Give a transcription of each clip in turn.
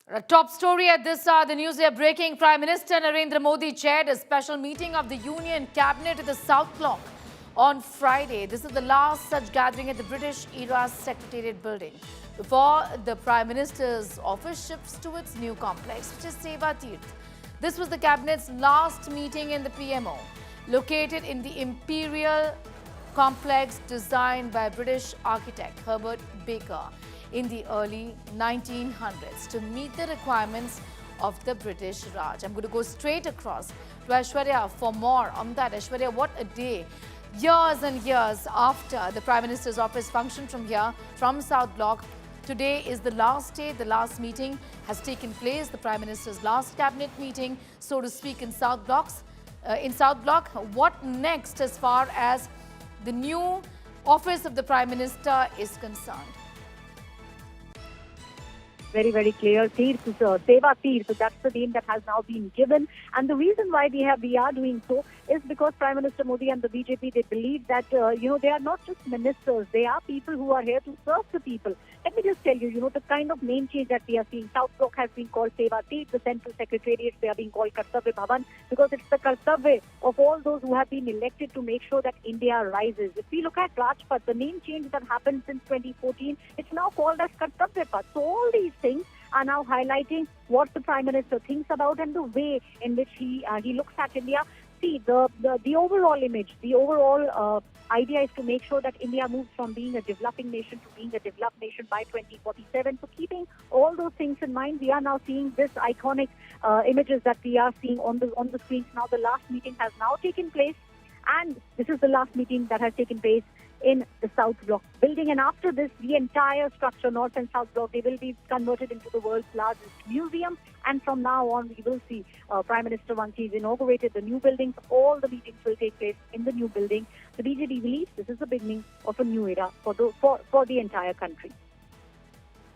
A top story at this hour, the news we are breaking. Prime Minister Narendra Modi chaired a special meeting of the Union Cabinet at the South Block on Friday. This is the last such gathering at the British-era Secretariat building before the Prime Minister's office shifts to its new complex, which is Seva Teerth. This was the Cabinet's last meeting in the PMO, located in the Imperial complex designed by British architect Herbert Baker in the early 1900s to meet the requirements of the British Raj. I'm going to go straight across to Aishwarya for more on that. Aishwarya, what a day. Years and years after the Prime Minister's office functioned from here, from South Block, today is the last day. The last meeting has taken place, the Prime Minister's last cabinet meeting, so to speak, in South Block. What next as far as the new office of the Prime Minister is concerned? Very, very clear. Teerth, Seva Teerth, that's the name that has now been given. And the reason why we are doing so is because Prime Minister Modi and the BJP, they believe that, they are not just ministers. They are people who are here to serve the people. Let me just tell you, the kind of name change that we are seeing. South Block has been called Seva Teerth. The Central Secretariat, they are being called Kartavya Bhawan, because it's the Kartavya of all those who have been elected to make sure that India rises. If we look at Rajpath, the name change that happened since 2014, it's now called as Kartavya Path. So all these things are now highlighting what the Prime Minister thinks about and the way in which he looks at India. See, the overall image, the overall idea is to make sure that India moves from being a developing nation to being a developed nation by 2047. So keeping all those things in mind, we are now seeing this iconic images that we are seeing on the screens. Now the last meeting has now taken place, and this is the last meeting that has taken place in the South Block building. And after this, the entire structure, North and South Block, they will be converted into the world's largest museum. And from now on, we will see Prime Minister, once he's inaugurated the new buildings, all the meetings will take place in the new building. The BJP believes this is the beginning of a new era for the entire country.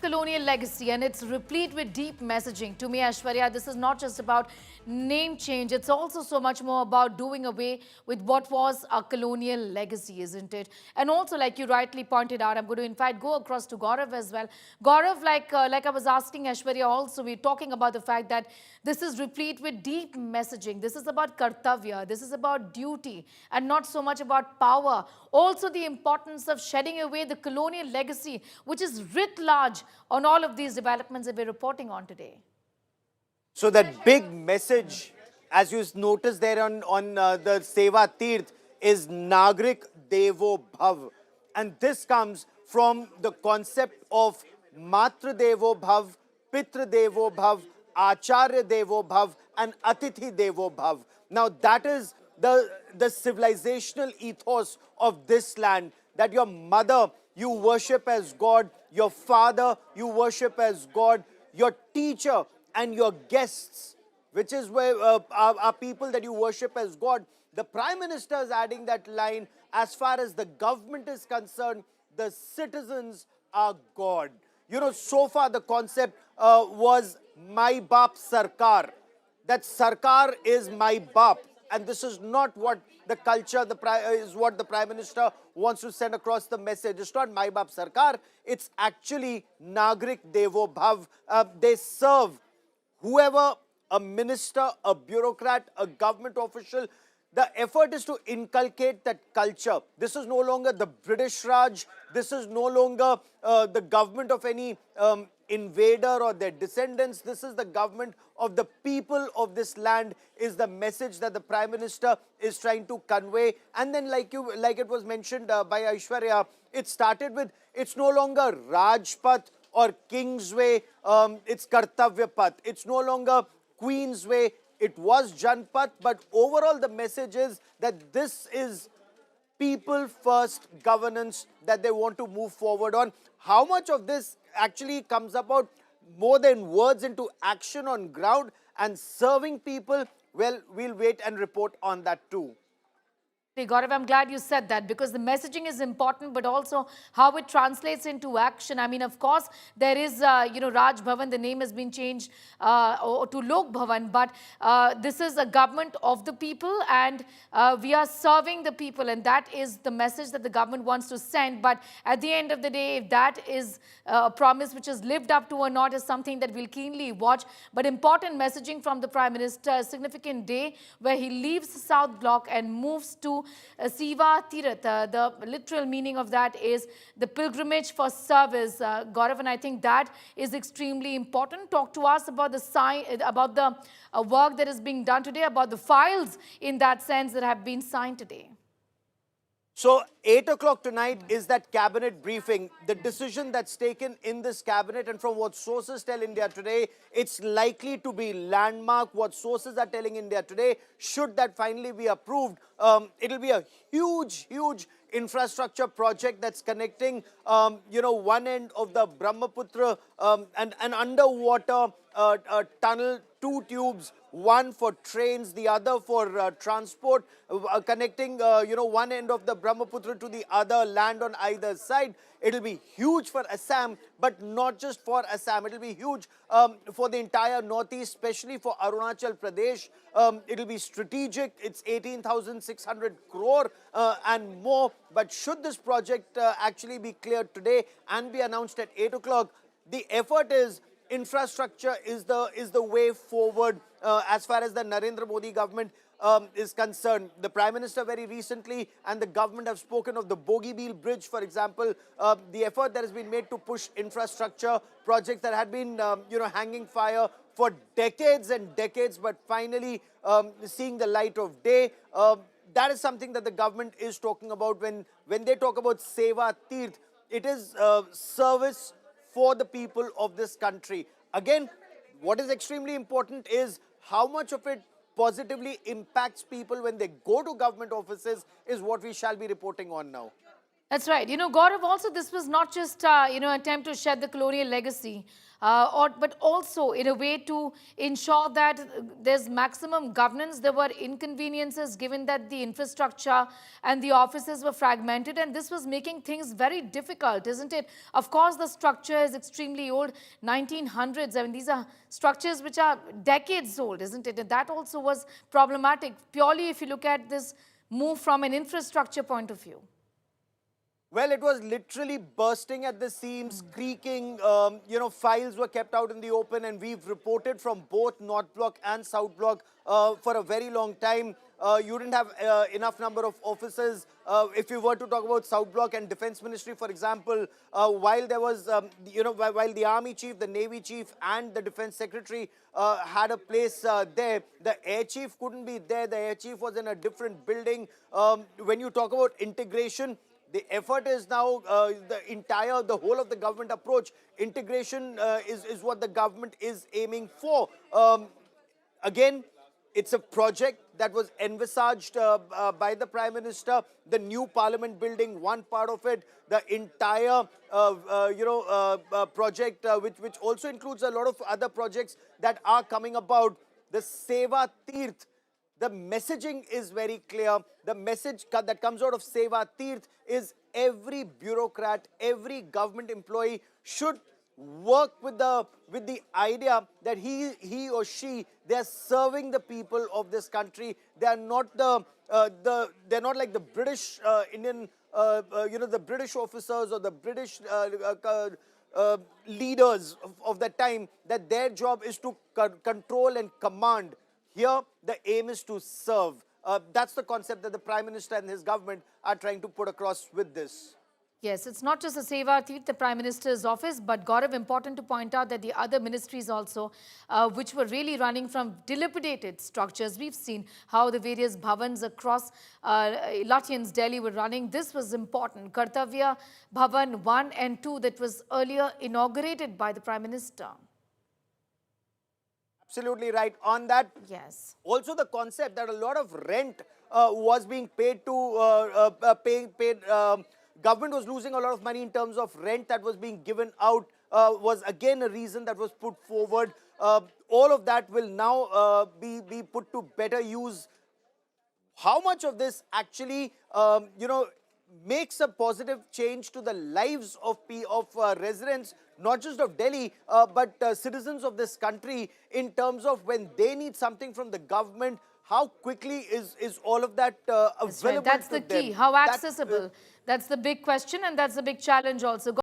Colonial legacy, and it's replete with deep messaging. To me, Aishwarya, this is not just about name change. It's also so much more about doing away with what was a colonial legacy, isn't it? And also, like you rightly pointed out, I'm going to in fact go across to Gaurav as well. Gaurav, like I was asking Aishwarya also, we're talking about the fact that this is replete with deep messaging. This is about Kartavya. This is about duty and not so much about power. Also, the importance of shedding away the colonial legacy, which is writ large on all of these developments that we're reporting on today. So that big message, as you notice there on the Seva Teerth, is Nagarik Devo Bhav. And this comes from the concept of Matra Devo Bhav, Pitra Devo Bhav, Acharya Devo Bhav, and Atithi Devo Bhav. Now that is the civilizational ethos of this land, that your mother you worship as God, your father you worship as God, your teacher and your guests, which is where are people that you worship as God. The Prime Minister is adding that line, as far as the government is concerned, the citizens are God. So far the concept was my Bap Sarkar, that Sarkar is my Bap. And this is not what the culture is what the Prime Minister wants to send across the message. It's not my Bap Sarkar. It's actually Nagarik Devo Bhav. They serve whoever, a minister, a bureaucrat, a government official. The effort is to inculcate that culture. This is no longer the British Raj. This is no longer the government of any invader or their descendants. This is the government of the people of this land, is the message that the Prime Minister is trying to convey. And then like it was mentioned by Aishwarya, it started with, it's no longer Rajpath or Kingsway, it's Kartavya Path. It's no longer Queen's Way, it was Janpath, but overall the message is that this is people first governance that they want to move forward on. How much of this actually comes about more than words into action on ground and serving people? Well, we'll wait and report on that too. Gaurav, I'm glad you said that because the messaging is important, but also how it translates into action. I mean, of course, there is, Raj Bhavan, the name has been changed to Lok Bhavan, but this is a government of the people and we are serving the people, and that is the message that the government wants to send. But at the end of the day, if that is a promise which is lived up to or not is something that we'll keenly watch. But important messaging from the Prime Minister, a significant day where he leaves the South Block and moves to Seva Teerth. The literal meaning of that is the pilgrimage for service. Gaurav, and I think that is extremely important. Talk to us about the work that is being done today, about the files in that sense that have been signed today. So 8 o'clock tonight is that cabinet briefing. The decision that's taken in this cabinet, and from what sources tell India Today, it's likely to be landmark. What sources are telling India Today, should that finally be approved, it'll be a huge infrastructure project that's connecting, one end of the Brahmaputra and an underwater tunnel, two tubes, one for trains, the other for transport, connecting, one end of the Brahmaputra to the other, land on either side. It'll be huge for Assam, but not just for Assam. It'll be huge for the entire Northeast, especially for Arunachal Pradesh. It'll be strategic. It's 18,600 crore and more. But should this project actually be cleared today and be announced at 8 o'clock, the effort is infrastructure is the way forward as far as the Narendra Modi government is concerned. The Prime Minister very recently and the government have spoken of the Bogibeel Bridge, for example, the effort that has been made to push infrastructure projects that had been, hanging fire for decades and decades, but finally seeing the light of day. That is something that the government is talking about when they talk about Seva Teerth. It is service for the people of this country. Again, what is extremely important is how much of it positively impacts people when they go to government offices is what we shall be reporting on now. That's right. Gaurav, also this was not just, attempt to shed the colonial legacy, but also in a way to ensure that there's maximum governance. There were inconveniences given that the infrastructure and the offices were fragmented, and this was making things very difficult, isn't it? Of course, the structure is extremely old, 1900s. I mean, these are structures which are decades old, isn't it? And that also was problematic, purely if you look at this move from an infrastructure point of view. Well, it was literally bursting at the seams, creaking, files were kept out in the open, and we've reported from both North Block and South Block for a very long time. You didn't have enough number of officers. If you were to talk about South Block and Defense Ministry, for example, while there was, while the Army Chief, the Navy Chief and the Defense Secretary had a place there, the Air Chief couldn't be there. The Air Chief was in a different building. When you talk about integration, the effort is now the whole of the government approach. Integration is what the government is aiming for. Again, it's a project that was envisaged by the Prime Minister. The new Parliament building, one part of it, the entire project, which also includes a lot of other projects that are coming about. The Seva Teerth. The messaging is very clear. The message that comes out of Seva Teerth is every bureaucrat, every government employee should work with the idea that he or she, they are serving the people of this country. They are not they're not like the British Indian, the British officers or the British leaders of that time, that their job is to control and command. Here, the aim is to serve. That's the concept that the Prime Minister and his government are trying to put across with this. Yes, it's not just the Seva Teerth, the Prime Minister's office, but Gaurav, important to point out that the other ministries also, which were really running from dilapidated structures. We've seen how the various bhavans across Lutyens, Delhi were running. This was important. Kartavya Bhawan 1 and 2 that was earlier inaugurated by the Prime Minister. Absolutely right on that. Yes. Also, the concept that a lot of rent was being paid to government was losing a lot of money in terms of rent that was being given out was again a reason that was put forward. All of that will now be put to better use. how much of this actually, makes a positive change to the lives of residents, not just of Delhi, but citizens of this country, in terms of when they need something from the government, how quickly is all of that That's right. available That's to the them? key. How That, accessible? That's the big question, and that's the big challenge also.